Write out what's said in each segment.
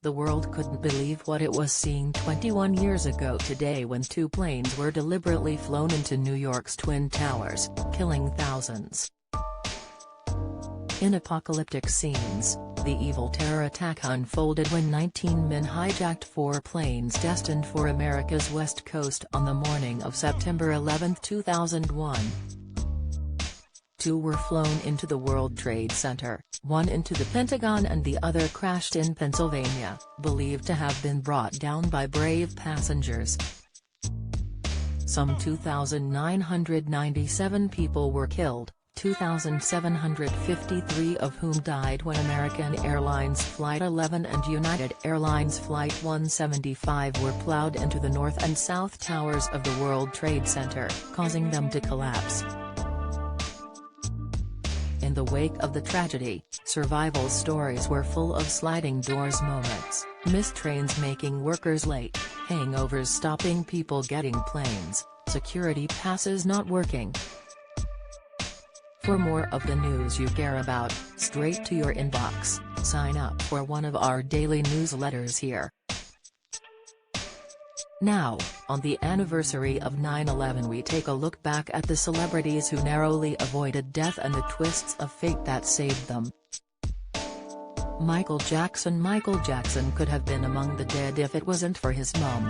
the world couldn't believe what it was seeing 21 years ago today when two planes were deliberately flown into New York's Twin Towers, killing thousands. In apocalyptic scenes, the evil terror attack unfolded when 19 men hijacked four planes destined for America's West Coast on the morning of September 11, 2001. Two were flown into the World Trade Center, one into the Pentagon and the other crashed in Pennsylvania, believed to have been brought down by brave passengers. Some 2,997 people were killed, 2,753 of whom died when American Airlines Flight 11 and United Airlines Flight 175 were plowed into the North and South Towers of the World Trade Center, causing them to collapse. In the wake of the tragedy, survival stories were full of sliding doors moments, missed trains making workers late, hangovers stopping people getting planes, security passes not working. For more of the news you care about, straight to your inbox, sign up for one of our daily newsletters here. Now, on the anniversary of 9/11 we take a look back at the celebrities who narrowly avoided death and the twists of fate that saved them. Michael Jackson could have been among the dead if it wasn't for his mum.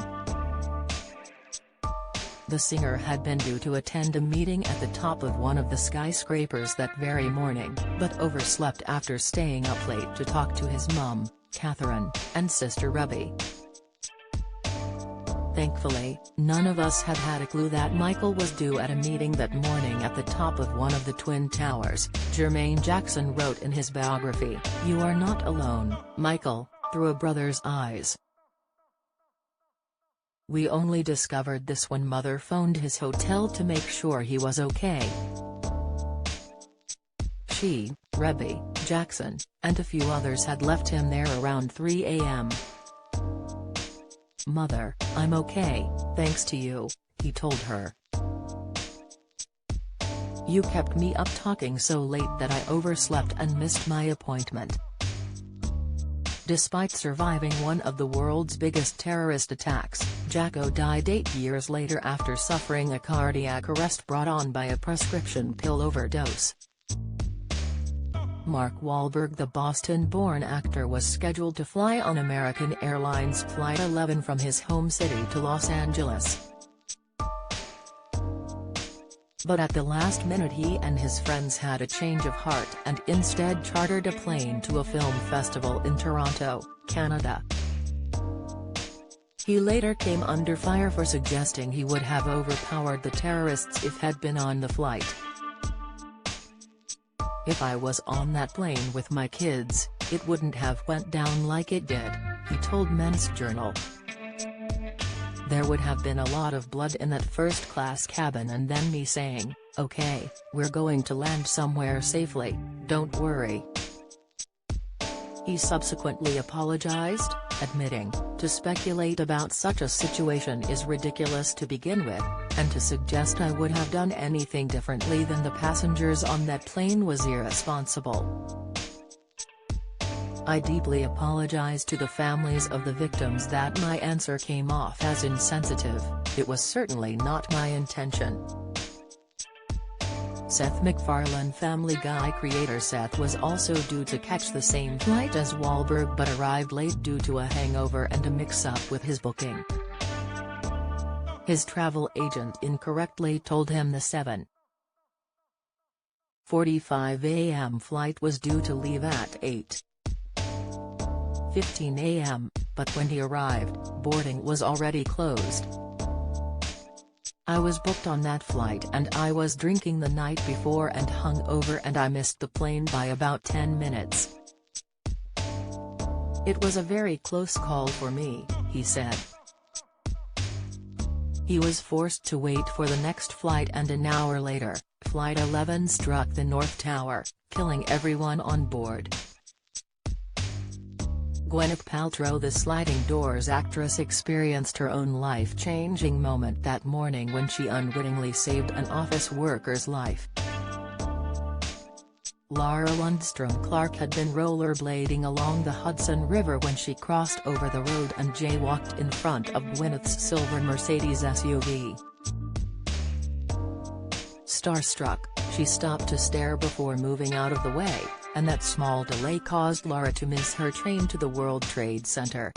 The singer had been due to attend a meeting at the top of one of the skyscrapers that very morning, but overslept after staying up late to talk to his mum, Catherine, and sister Ruby. Thankfully, none of us had a clue that Michael was due at a meeting that morning at the top of one of the Twin Towers. Jermaine Jackson wrote in his biography, "You are not alone, Michael, through a brother's eyes." We only discovered this when Mother phoned his hotel to make sure he was okay. She, Rebby, Jackson, and a few others had left him there around 3 a.m. "Mother, I'm okay, thanks to you," he told her. "You kept me up talking so late that I overslept and missed my appointment." Despite surviving one of the world's biggest terrorist attacks, Jacko died 8 years later after suffering a cardiac arrest brought on by a prescription pill overdose. Mark Wahlberg, the Boston-born actor, was scheduled to fly on American Airlines Flight 11 from his home city to Los Angeles. But at the last minute he and his friends had a change of heart and instead chartered a plane to a film festival in Toronto, Canada. He later came under fire for suggesting he would have overpowered the terrorists if had been on the flight. "If I was on that plane with my kids, it wouldn't have went down like it did," he told Men's Journal. "There would have been a lot of blood in that first-class cabin and then me saying, 'Okay, we're going to land somewhere safely, don't worry.'" He subsequently apologized, admitting, "To speculate about such a situation is ridiculous to begin with, and to suggest I would have done anything differently than the passengers on that plane was irresponsible. I deeply apologize to the families of the victims that my answer came off as insensitive, it was certainly not my intention." Seth MacFarlane Family Guy creator Seth was also due to catch the same flight as Wahlberg but arrived late due to a hangover and a mix-up with his booking. His travel agent incorrectly told him the 7:45 a.m. flight was due to leave at 8:15 a.m., but when he arrived, boarding was already closed. "I was booked on that flight and I was drinking the night before and hung over and I missed the plane by about 10 minutes. It was a very close call for me," he said. He was forced to wait for the next flight and an hour later, Flight 11 struck the North Tower, killing everyone on board. Gwyneth Paltrow, the sliding doors actress, experienced her own life-changing moment that morning when she unwittingly saved an office worker's life. Lara Lundstrom Clark had been rollerblading along the Hudson River when she crossed over the road and jaywalked in front of Gwyneth's silver Mercedes SUV. Starstruck, she stopped to stare before moving out of the way, and that small delay caused Lara to miss her train to the World Trade Center.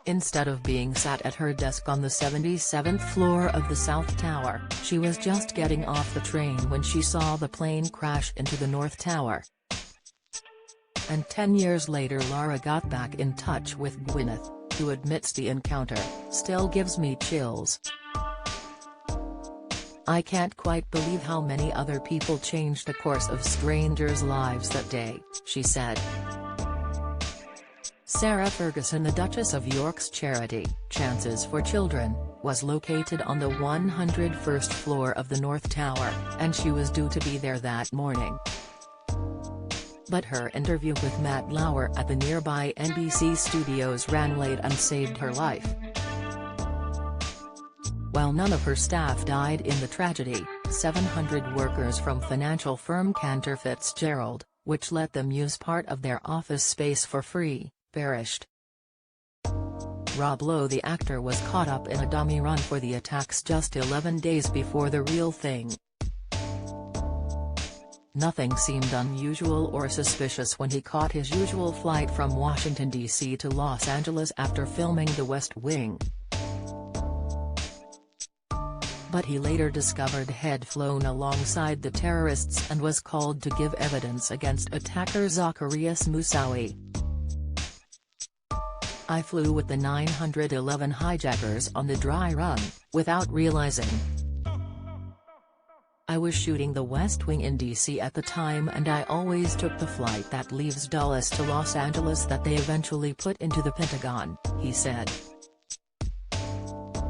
Instead of being sat at her desk on the 77th floor of the South Tower, she was just getting off the train when she saw the plane crash into the North Tower. And 10 years later Lara got back in touch with Gwyneth, who admits the encounter still gives me chills. "I can't quite believe how many other people changed the course of strangers' lives that day," she said. Sarah Ferguson, the Duchess of York's charity, Chances for Children, was located on the 101st floor of the North Tower, and she was due to be there that morning. But her interview with Matt Lauer at the nearby NBC studios ran late and saved her life. While none of her staff died in the tragedy, 700 workers from financial firm Cantor Fitzgerald, which let them use part of their office space for free, perished. Rob Lowe, the actor, was caught up in a dummy run for the attacks just 11 days before the real thing. Nothing seemed unusual or suspicious when he caught his usual flight from Washington, D.C. to Los Angeles after filming The West Wing. But he later discovered he'd flown alongside the terrorists and was called to give evidence against attacker Zacarias Moussaoui. "I flew with the 911 hijackers on the dry run, without realizing. I was shooting The West Wing in D.C. at the time, and I always took the flight that leaves Dulles to Los Angeles that they eventually put into the Pentagon," he said.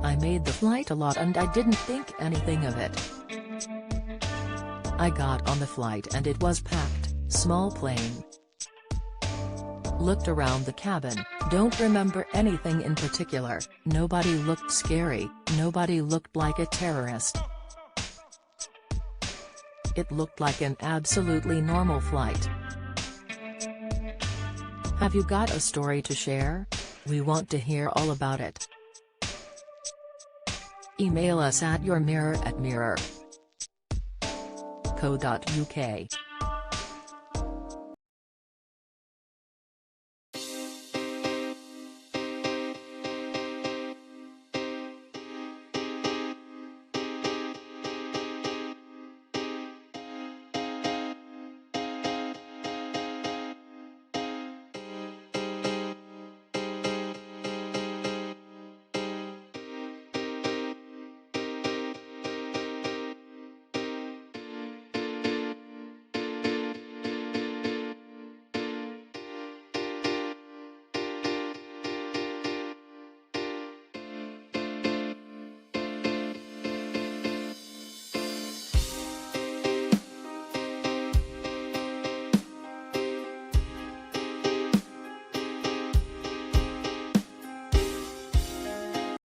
"I made the flight a lot and I didn't think anything of it. I got on the flight and it was packed, small plane. Looked around the cabin, don't remember anything in particular, nobody looked scary, nobody looked like a terrorist. It looked like an absolutely normal flight. Have you got a story to share? We want to hear all about it. Email us at yourmirror@mirror.co.uk.